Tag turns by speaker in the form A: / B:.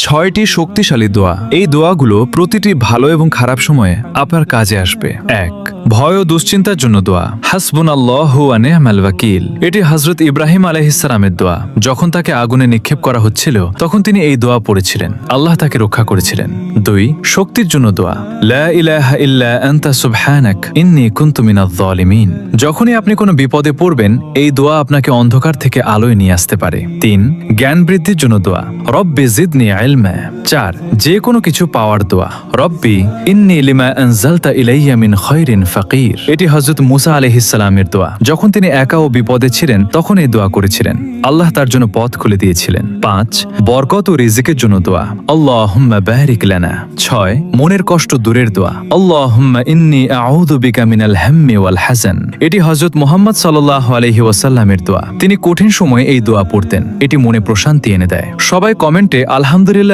A: 6টি শক্তিশালী দোয়া। এই দোয়াগুলো প্রতিটি ভালো এবং খারাপ সময়ে আপনার কাজে আসবে। 1. ভয় ও দুশ্চিন্তার জন্য দোয়া। হাসবুনাল্লাহু ওয়া নি'মাল ওয়াকিল। এটি হযরত ইব্রাহিম আলাইহিস সালামের দোয়া। যখন তাকে আগুনে নিক্ষেপ করা হচ্ছিল তখন তিনি এই দোয়া পড়েছিলেন। আল্লাহ তাকে রক্ষা করেছিলেন। 2. শক্তির জন্য দোয়া। লা ইলাহা ইল্লা আনতা সুবহানাক ইন্নী কুনতু মিনাজ জালিমিন। যখনই আপনি কোনো বিপদে পড়বেন এই দোয়া আপনাকে অন্ধকার থেকে আলোয় নিয়ে আসতে পারে। 3. জ্ঞান বৃদ্ধির জন্য দোয়া। রব্বি জিদনি ইলমা। 4. যে কোনো কিছু পাওয়ার দোয়া। রব্বি ইন্নী লিমা আনজালতা ইলাইয়া মিন খায়রিন ফাকির। এটি হযরত মুসা আলাইহিস সালামের দোয়া। যখন তিনি একা ও বিপদে ছিলেন তখন এই দোয়া করেছিলেন। আল্লাহ তার জন্য পথ খুলে দিয়েছিলেন। 5. বরকত ও রিজিকের জন্য দোয়া। আল্লাহুম্মা বারিক লানা। 6. মনের কষ্ট দূরের দোয়া। আল্লাহুম্মা ইন্নী আউযু বিকা মিনাল হাম্মি ওয়াল হাযান। এটি হযরত মুহাম্মদ সাল্লাল্লাহু আলাইহি ওয়াসাল্লামের দোয়া। তিনি কঠিন সময়ে এই দোয়া পড়তেন। এটি মনে প্রশান্তি এনে দেয়। সবাই কমেন্টে আলহামদুলিল্লাহ